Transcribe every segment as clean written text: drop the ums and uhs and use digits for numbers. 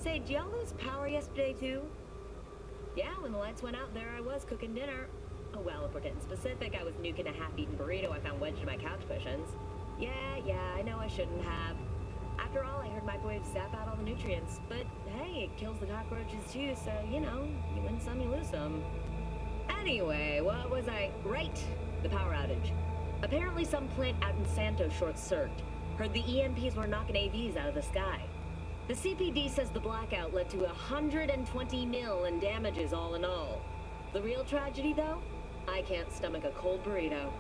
Say, did y'all lose power yesterday too? Yeah, when the lights went out, there I was cooking dinner. Oh well, if we're getting specific, I was nuking a half-eaten burrito I found wedged in my couch cushions. Yeah, I know I shouldn't have. After all, I heard microwaves zap out all the nutrients. But hey, it kills the cockroaches too, so, you know, you win some, you lose some. Anyway, what was I... Right, the power outage. Apparently some plant out in Santos short-circuited. Heard the EMPs were knocking AVs out of the sky. The CPD says the blackout led to 120 mil in damages all in all. The real tragedy, though? I can't stomach a cold burrito.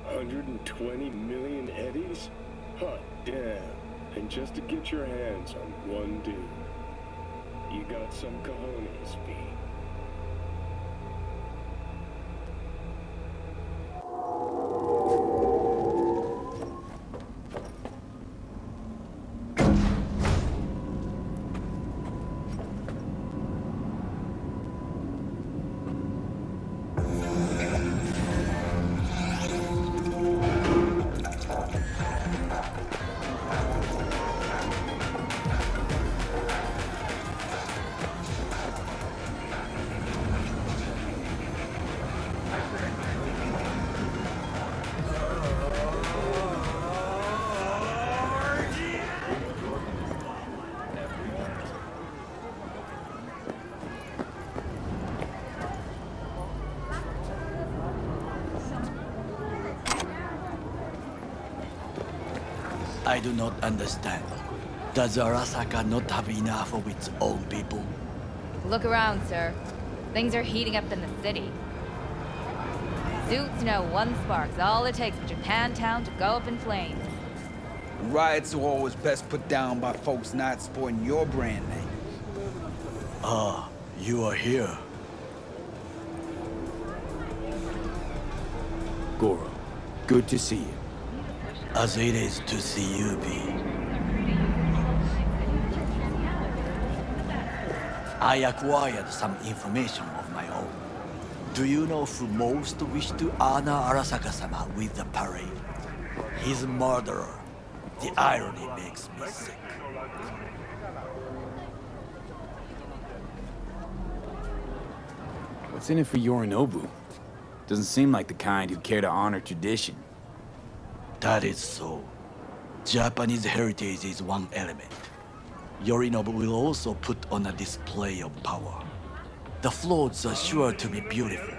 120 million eddies? Hot damn. And just to get your hands on one dude. You got some cojones, B. I do not understand. Does Arasaka not have enough of its own people? Look around, sir. Things are heating up in the city. Suits know one spark's all it takes for Japantown to go up in flames. Riots are always best put down by folks not sporting your brand name. Ah, you are here. Goro, good to see you. As it is to see you, B. I acquired some information of my own. Do you know who most wished to honor Arasaka-sama with the parade? His murderer. The irony makes me sick. What's in it for Yorinobu? Doesn't seem like the kind who'd care to honor tradition. That is so. Japanese heritage is one element. Yorinobu will also put on a display of power. The floats are sure to be beautiful,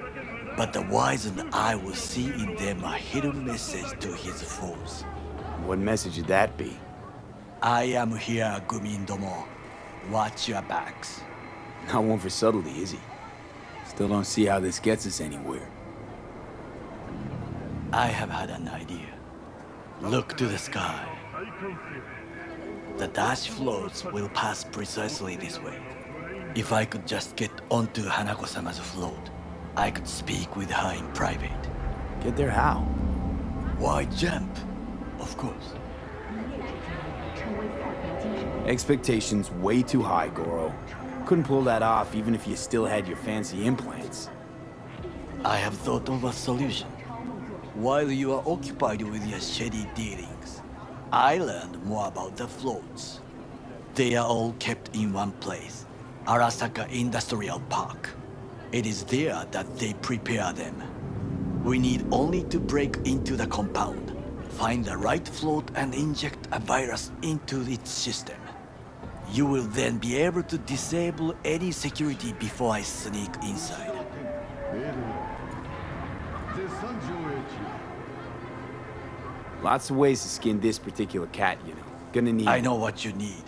but the wizened eye will see in them a hidden message to his foes. What message would that be? I am here, Gumindomo. Watch your backs. Not one for subtlety, is he? Still don't see how this gets us anywhere. I have had an idea. Look to the sky. The dash floats will pass precisely this way. If I could just get onto Hanako-sama's float, I could speak with her in private. Get there how? Why jump? Of course. Expectations way too high, Goro. Couldn't pull that off even if you still had your fancy implants. I have thought of a solution. While you are occupied with your shady dealings, I learned more about the floats. They are all kept in one place, Arasaka Industrial Park. It is there that they prepare them. We need only to break into the compound, find the right float and inject a virus into its system. You will then be able to disable any security before I sneak inside. Lots of ways to skin this particular cat, you know. Gonna need... I know what you need.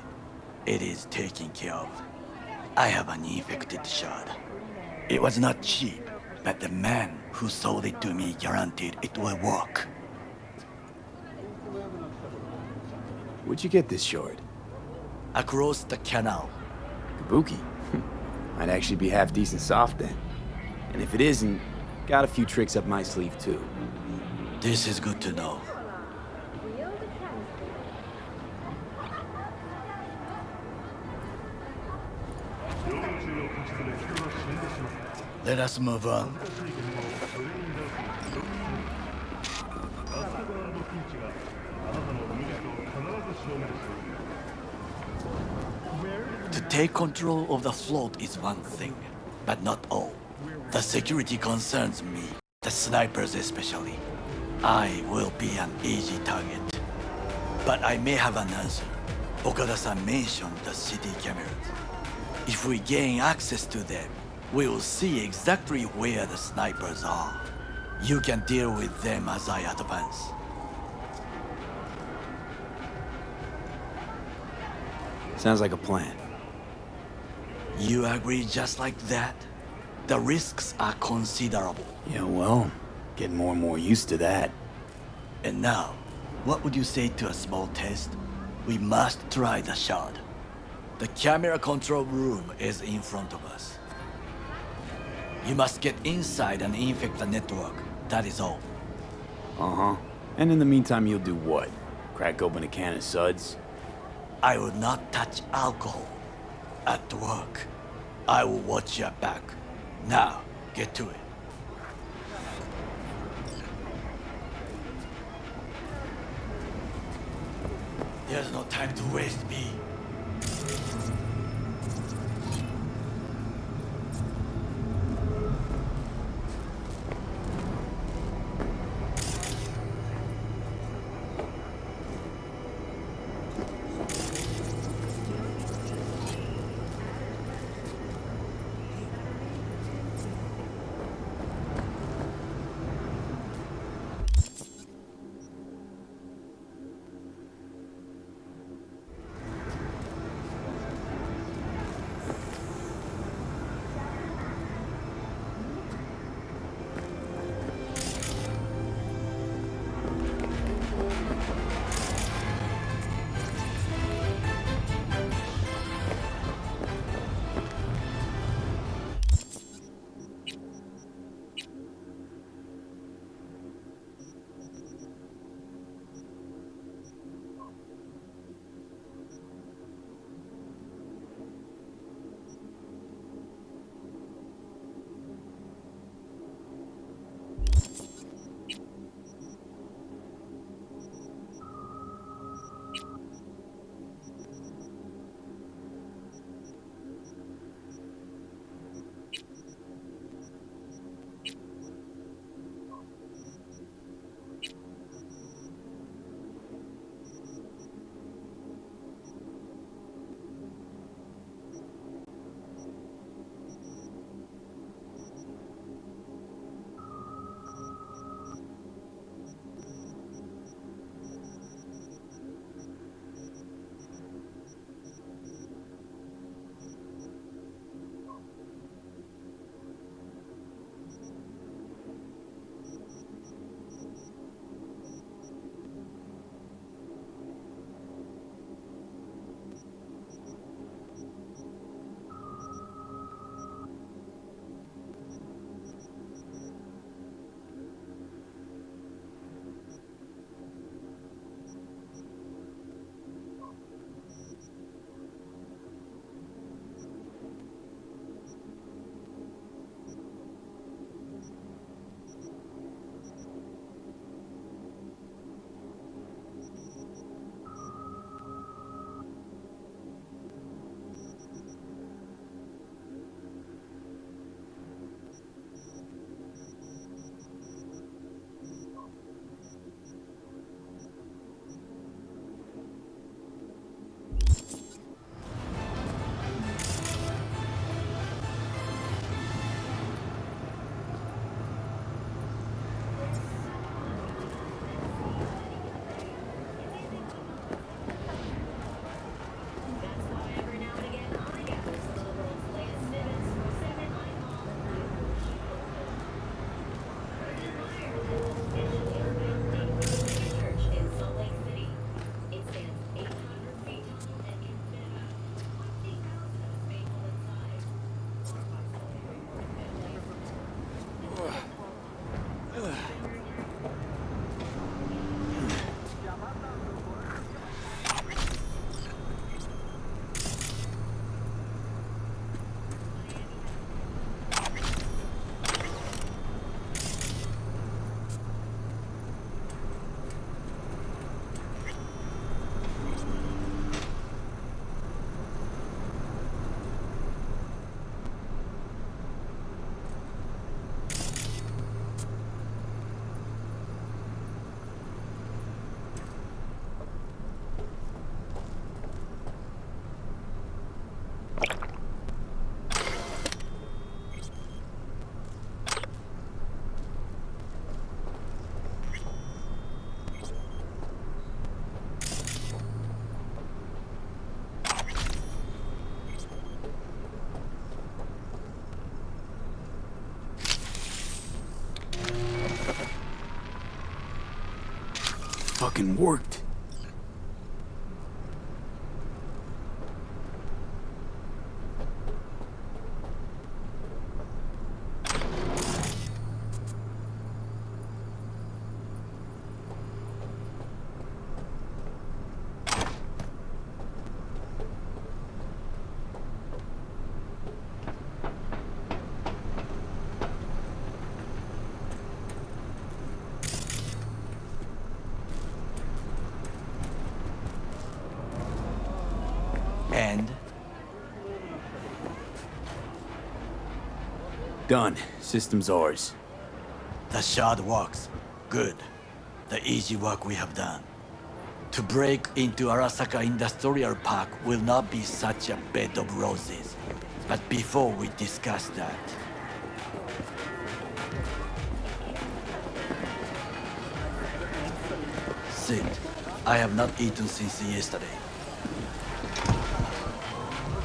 It is taken care of. I have an infected shard. It was not cheap, but the man who sold it to me guaranteed it will work. Where'd you get this shard? Across the canal. Kabuki? Might actually be half decent soft then. And if it isn't, got a few tricks up my sleeve too. This is good to know. Let us move on. Where take control of the float is one thing, but not all. The security concerns me, the snipers especially. I will be an easy target. But I may have an answer. Okada-san mentioned the city cameras. If we gain access to them, we will see exactly where the snipers are. You can deal with them as I advance. Sounds like a plan. You agree just like that? The risks are considerable. Yeah, well, getting more and more used to that. And now, what would you say to a small test? We must try the shard. The camera control room is in front of us. You must get inside and infect the network. That is all. Uh-huh. And in the meantime, you'll do what? Crack open a can of suds? I will not touch alcohol. At work, I will watch your back. Now, get to it. There's no time to waste, B. fucking worked. And Done. System's ours. the shard works. Good. The easy work we have done. To break into Arasaka Industrial Park will not be such a bed of roses. But before we discuss that, Sid, I have not eaten since yesterday.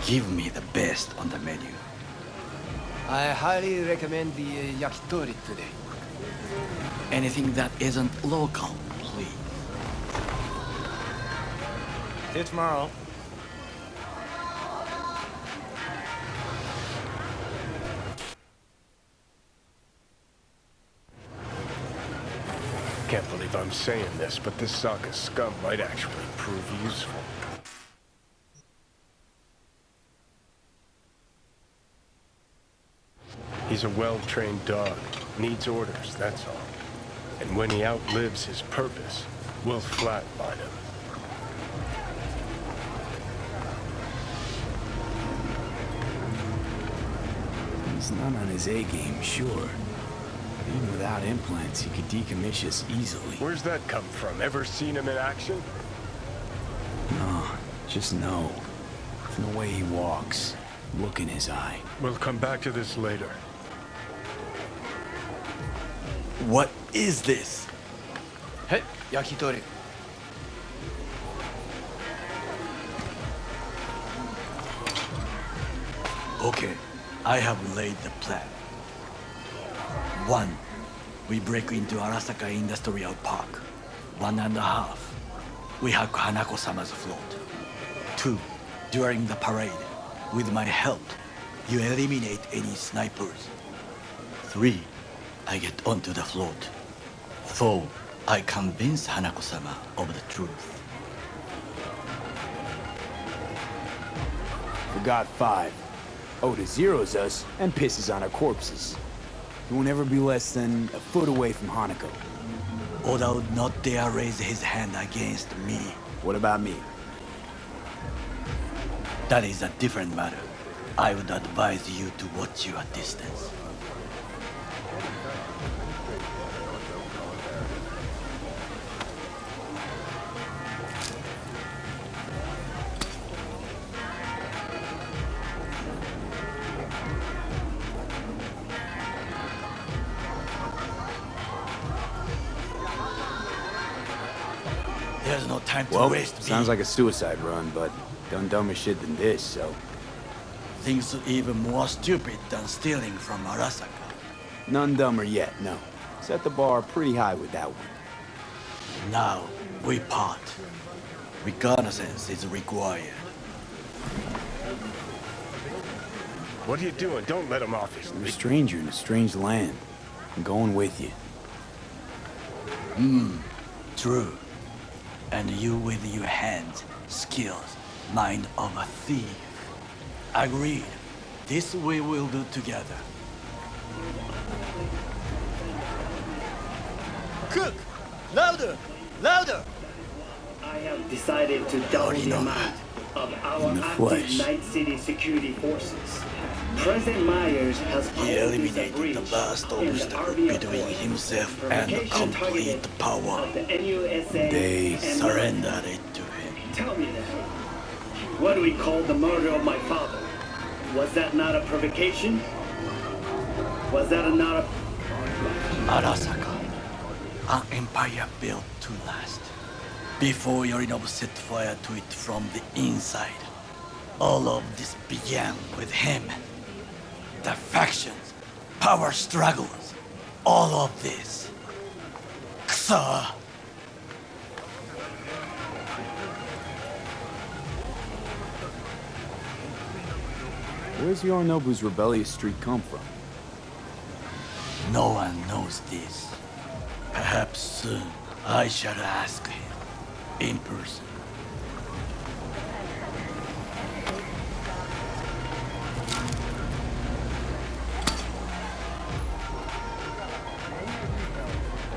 Give me the best on the menu. I highly recommend the yakitori today. Anything that isn't local, please. See you tomorrow. Can't believe I'm saying this, but this Sokka scum might actually prove useful. He's a well-trained dog. Needs orders, that's all. And when he outlives his purpose, we'll flatline him. He's not on his A game, sure. But even without implants, he could decommission us easily. Where's that come from? Ever seen him in action? No, just know. From the way he walks, look in his eye. We'll come back to this later. What is this? Hey, yakitori. Okay, I have laid the plan. 1. We break into Arasaka Industrial Park. 1.5. We hack Hanako-sama's float. 2. During the parade, with my help, you eliminate any snipers. 3. I get onto the float. 4. I convince Hanako-sama of the truth. Forgot 5. Oda zeros us and pisses on our corpses. He won't ever be less than a foot away from Hanako. Oda would not dare raise his hand against me. What about me? That is a different matter. I would advise you to watch your distance. There's no time to Well, waste. sounds like a suicide run, but done dumber shit than this, so... Things even more stupid than stealing from Arasaka. None dumber yet, no. Set the bar pretty high with that one. Now, we part. Reconnaissance is required. What are you doing? Don't let him off his I'm a leash. stranger in a strange land. I'm going with you. True. And you with your hands, skills, mind of a thief. Agreed. This we will do together. Cook! Louder! Louder! I have decided to double the amount of our In the active flesh. Night City security forces. President Myers has He called this a eliminated breach the last in the obstacle Army between Accord, himself and provocation complete targeted power. of the NUSA They and surrendered it to him. Tell me that. What do we call the murder of my father? Was that not a provocation? Was that not a... Arasaka, an empire built to last. Before Yorinobu set fire to it from the inside. All of this began with him. The factions, power struggles, all of this. Kusa! Where's Yorinobu's rebellious streak come from? No one knows this. Perhaps soon I shall ask him in person.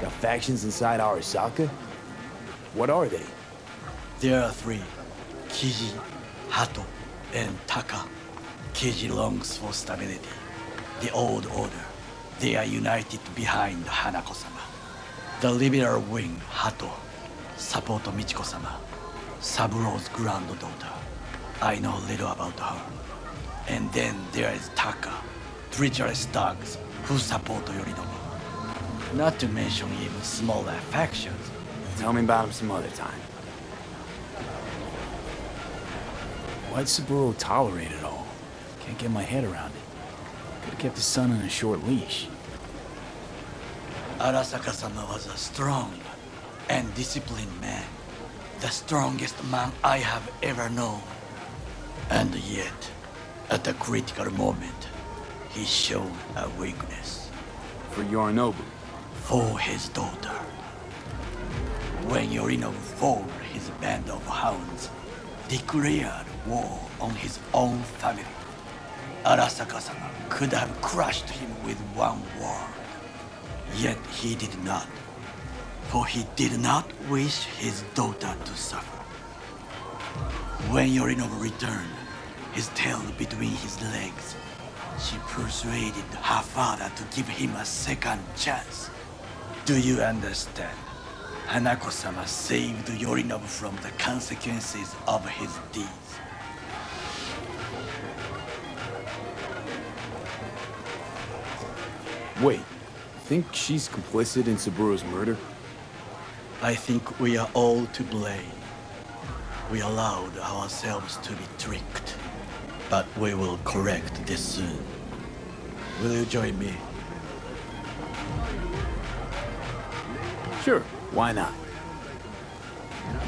Got factions inside Arasaka? What are they? There are three: Kiji, Hato, and Taka. Kiji longs for stability. The old order. They are united behind Hanako-sama. The liberal wing, Hato, support Michiko-sama, Saburo's granddaughter. I know little about her. And then there is Taka, treacherous dogs who support Yorinobu. Not to mention even smaller factions. Tell me about him some other time. Why'd Saburo tolerate it all? Can't get my head around it. Could've kept his son on a short leash. Arasaka-sama was a strong and disciplined man. The strongest man I have ever known. And yet, at the critical moment, he showed a weakness. For Yorinobu. For his daughter. When Yorinobu formed his band of hounds, declared war on his own family, Arasaka-sama could have crushed him with one word. Yet he did not, for he did not wish his daughter to suffer. When Yorinobu returned, his tail between his legs, she persuaded her father to give him a second chance. Do you understand? Hanako-sama saved Yorinobu from the consequences of his deeds. Wait, think she's complicit in Saburo's murder? I think we are all to blame. We allowed ourselves to be tricked. But we will correct this soon. Will you join me? Sure, why not?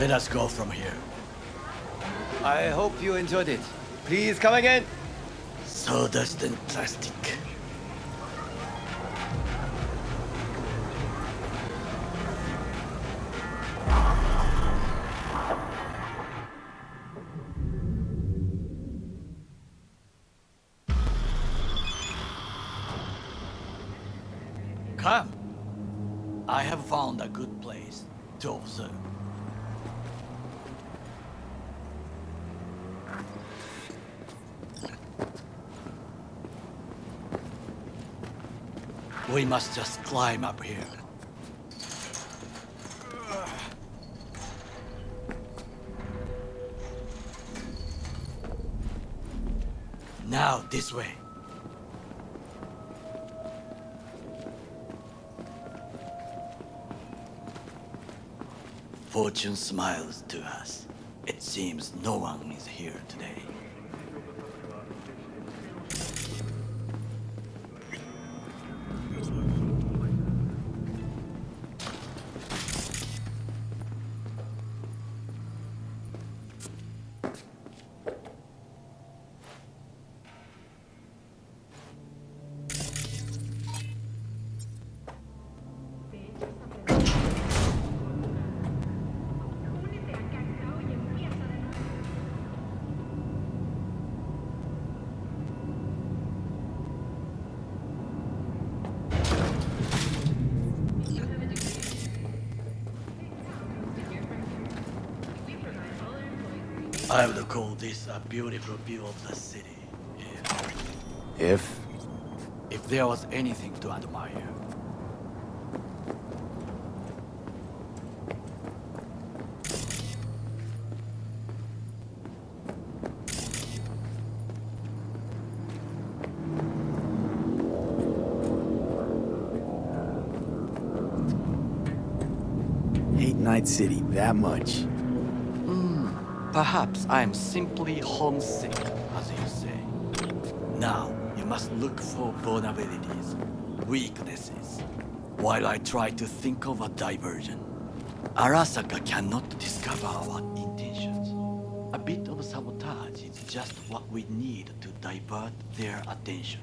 Let us go from here. I hope you enjoyed it. Please come again. Sawdust and plastic. Come. I have found a good place to observe. We must just climb up here. Now, this way. Fortune smiles to us. It seems no one is here today. I would call this a beautiful view of the city. If there was anything to admire. Hate Night City that much. Perhaps I'm simply homesick, as you say. Now, you must look for vulnerabilities, weaknesses, while I try to think of a diversion. Arasaka cannot discover our intentions. A bit of sabotage is just what we need to divert their attention.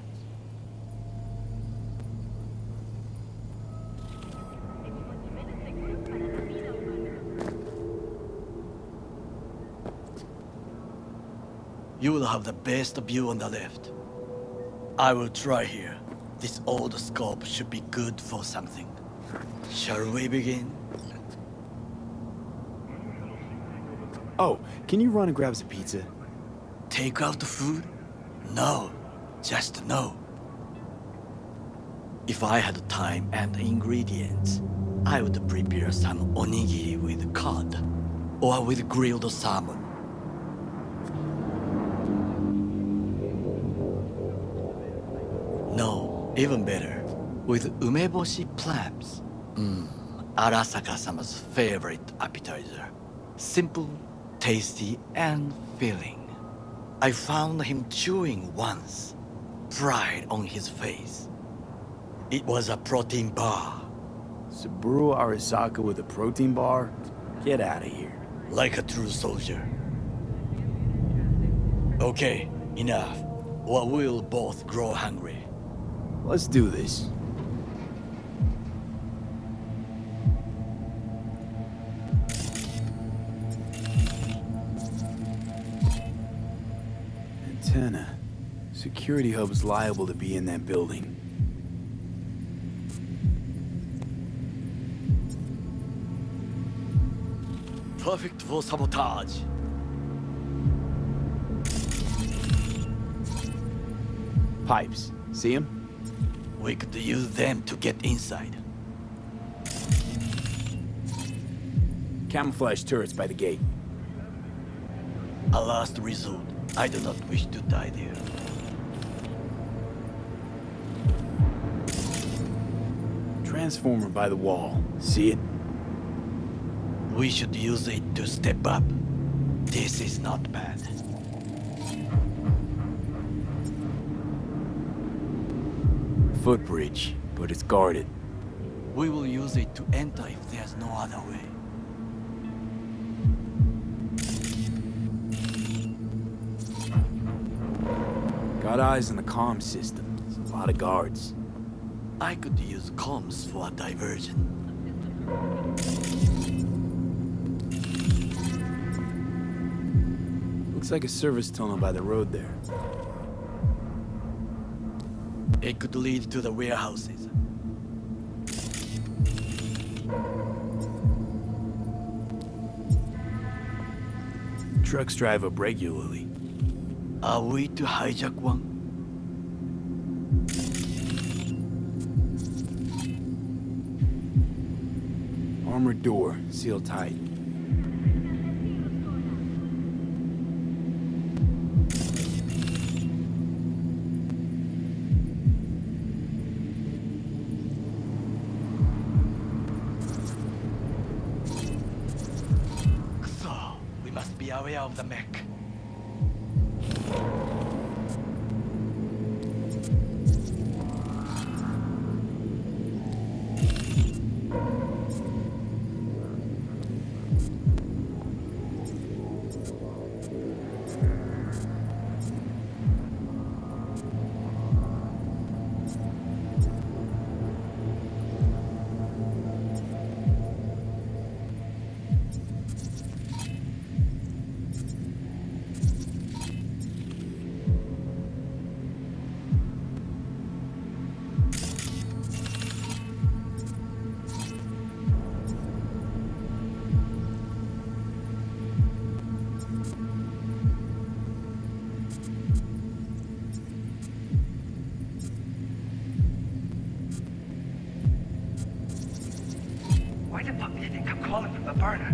You will have the best view on the left. I will try here. This old scope should be good for something. Shall we begin? Oh, can you run and grab us a pizza? Take out the food? No, just no. If I had time and ingredients, I would prepare some onigiri with cod or with grilled salmon. No, even better, with umeboshi clams. Arasaka-sama's favorite appetizer. Simple, tasty, and filling. I found him chewing once, pride on his face. It was a protein bar. Saburo Arasaka with a protein bar? Get out of here. Like a true soldier. Okay, enough, or we'll both grow hungry. Let's do this. Antenna. Security hub's liable to be in that building. Perfect for sabotage. Pipes. See him? We could use them to get inside. Camouflage turrets by the gate. A last resort. I do not wish to die there. Transformer by the wall. See it? We should use it to step up. This is not bad. Footbridge, but it's guarded. We will use it to enter if there's no other way. Got eyes on the comm system. There's a lot of guards. I could use comms for a diversion. Looks like a service tunnel by the road there. It could lead to the warehouses. Trucks drive up regularly. Are we to hijack one? Armored door, sealed tight. So, we must be aware of the mech. Why the fuck do you think I'm calling from the burner?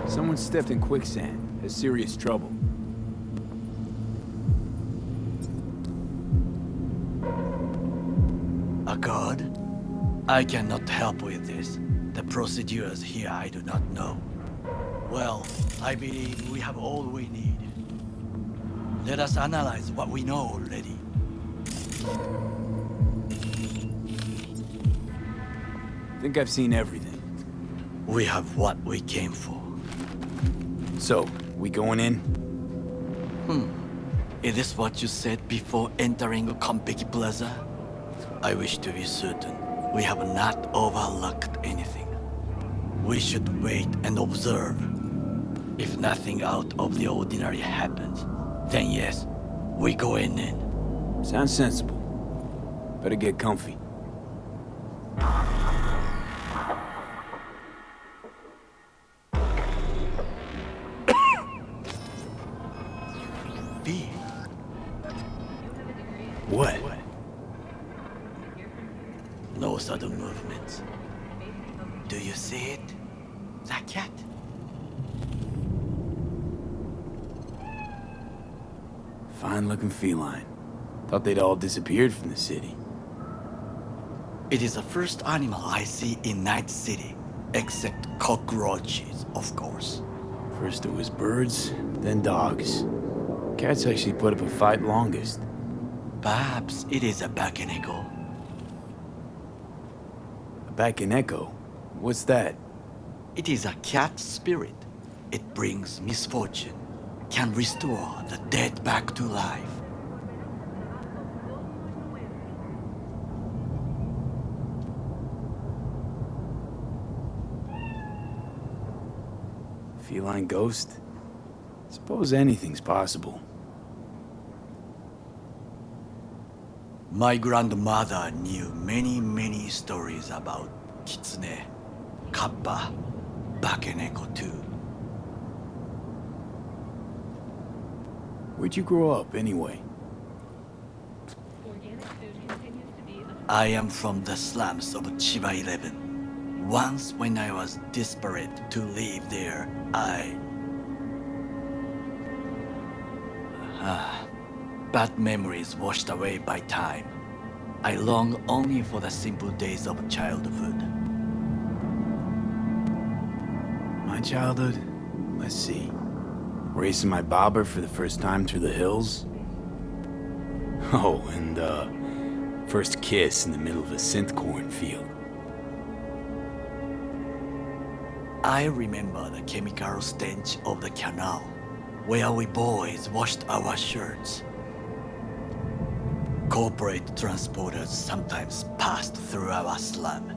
Someone stepped in quicksand. Has serious trouble. I cannot help with this. The procedures here I do not know. Well, I believe we have all we need. Let us analyze what we know already. Think I've seen everything. We have what we came for. So, we going in? Is this what you said before entering Konpeki Plaza? I wish to be certain we have not overlooked anything. We should wait and observe. If nothing out of the ordinary happens, then yes, we go in. Sounds sensible. Better get comfy. B. What? No sudden movements. Do you see it? The cat? Fine-looking feline. Thought they'd all disappeared from the city. It is the first animal I see in Night City, except cockroaches, of course. First it was birds, then dogs. Cats actually put up a fight longest. Perhaps it is a Bakeneko. A Bakeneko? What's that? It is a cat spirit. It brings misfortune, can restore the dead back to life. Feline ghost? Suppose anything's possible. My grandmother knew many stories about Kitsune, Kappa, Bakeneko too. Where'd you grow up, anyway? I am from the slums of Chiba 11. Once when I was desperate to live there, bad memories washed away by time. I long only for the simple days of childhood. My childhood? Let's see. Racing my bobber for the first time through the hills? Oh, and first kiss in the middle of a synth cornfield. I remember the chemical stench of the canal, where we boys washed our shirts. Corporate transporters sometimes passed through our slum.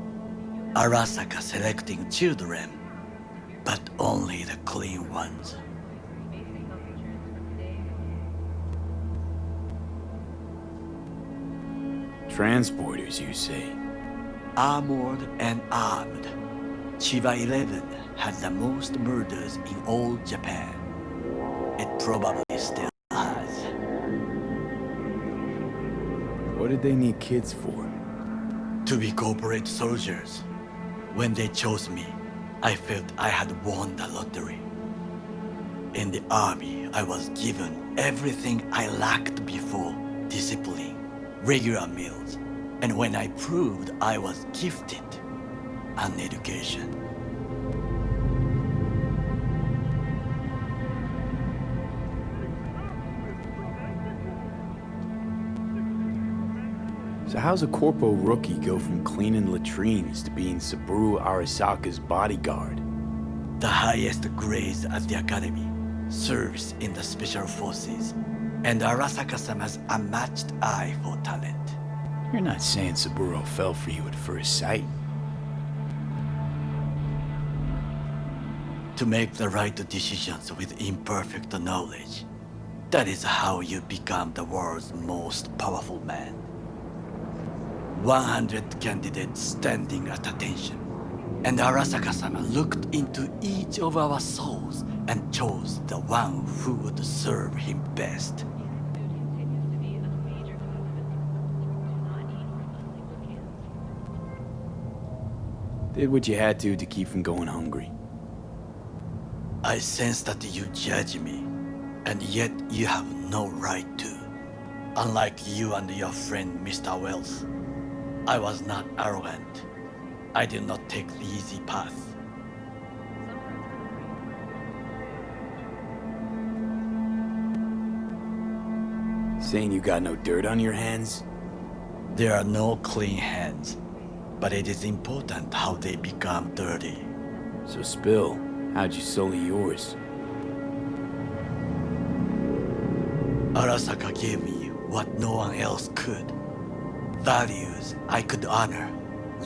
Arasaka selecting children, but only the clean ones. Transporters, you say? Armored and armed. Chiba 11 had the most murders in all Japan. It probably still has. What did they need kids for? To be corporate soldiers. When they chose me, I felt I had won the lottery. In the army, I was given everything I lacked before: discipline, regular meals, and when I proved I was gifted, an education. So how's a corpo rookie go from cleaning latrines to being Saburo Arasaka's bodyguard? The highest grades at the academy, service in the special forces, and Arasaka-sama's unmatched eye for talent. You're not saying Saburo fell for you at first sight? To make the right decisions with imperfect knowledge. That is how you become the world's most powerful man. 100 candidates standing at attention, and Arasaka-sama looked into each of our souls and chose the one who would serve him best. Did what you had to keep from going hungry. I sense that you judge me, and yet you have no right to. Unlike you and your friend Mr. Wells, I was not arrogant. I did not take the easy path. Saying you got no dirt on your hands? There are no clean hands, but it is important how they become dirty. So spill, how'd you sully yours? Arasaka gave me what no one else could. Values I could honor,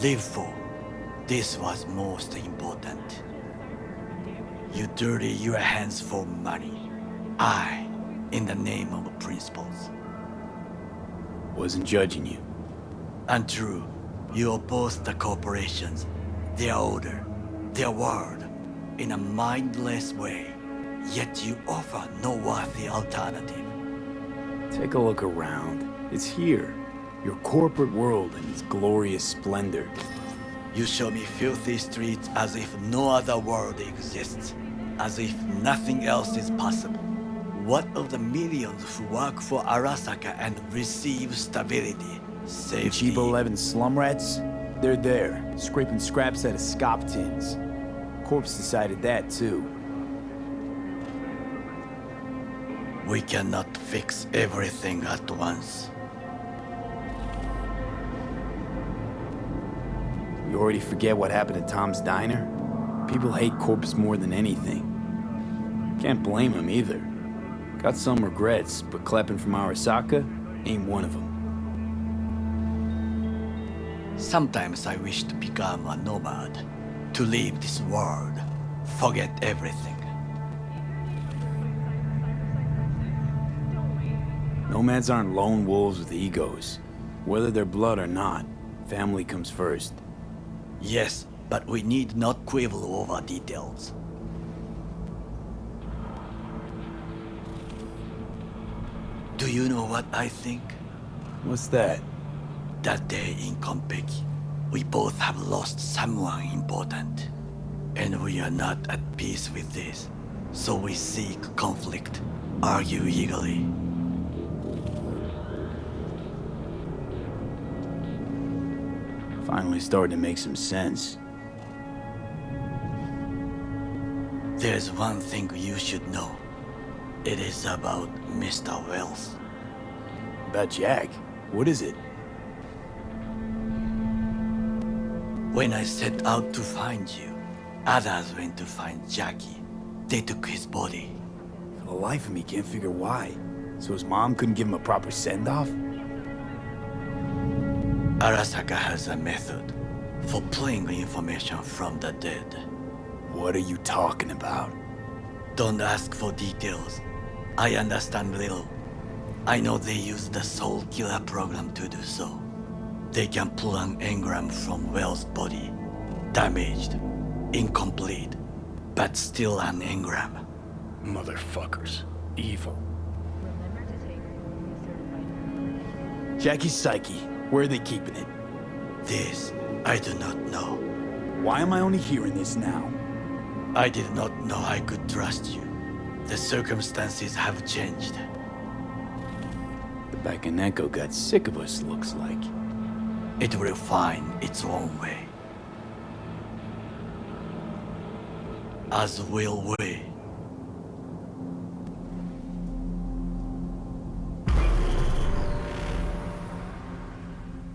live for. This was most important. You dirty your hands for money. I, in the name of principles. Wasn't judging you. Untrue, you oppose the corporations, their order, their world, in a mindless way, yet you offer no worthy alternative. Take a look around. It's here. Your corporate world in its glorious splendor. You show me filthy streets as if no other world exists, as if nothing else is possible. What of the millions who work for Arasaka and receive stability, safety? Cheap 11 slum rats? They're there, scraping scraps out of scop tins. Corpse decided that too. We cannot fix everything at once. You already forget what happened at Tom's Diner? People hate Corpse more than anything. Can't blame him either. Got some regrets, but clapping from Arasaka ain't one of them. Sometimes I wish to become a nomad, to leave this world, forget everything. Nomads aren't lone wolves with egos. Whether they're blood or not, family comes first. Yes, but we need not quibble over details. Do you know what I think? What's that? That day in Konpeki, we both have lost someone important. And we are not at peace with this. So we seek conflict, argue eagerly. Finally starting to make some sense. There's one thing you should know. It is about Mr. Wells. About Jack? What is it? When I set out to find you, others went to find Jackie. They took his body. For the life of me, can't figure why. So his mom couldn't give him a proper send-off? Arasaka has a method for pulling information from the dead. What are you talking about? Don't ask for details. I understand little. I know they use the Soul Killer program to do so. They can pull an engram from Wells' body. Damaged, incomplete, but still an engram. Motherfuckers. Evil. Jackie's psyche. Where are they keeping it? This, I do not know. Why am I only hearing this now? I did not know I could trust you. The circumstances have changed. The Bakaneko got sick of us, looks like. It will find its own way. As will we.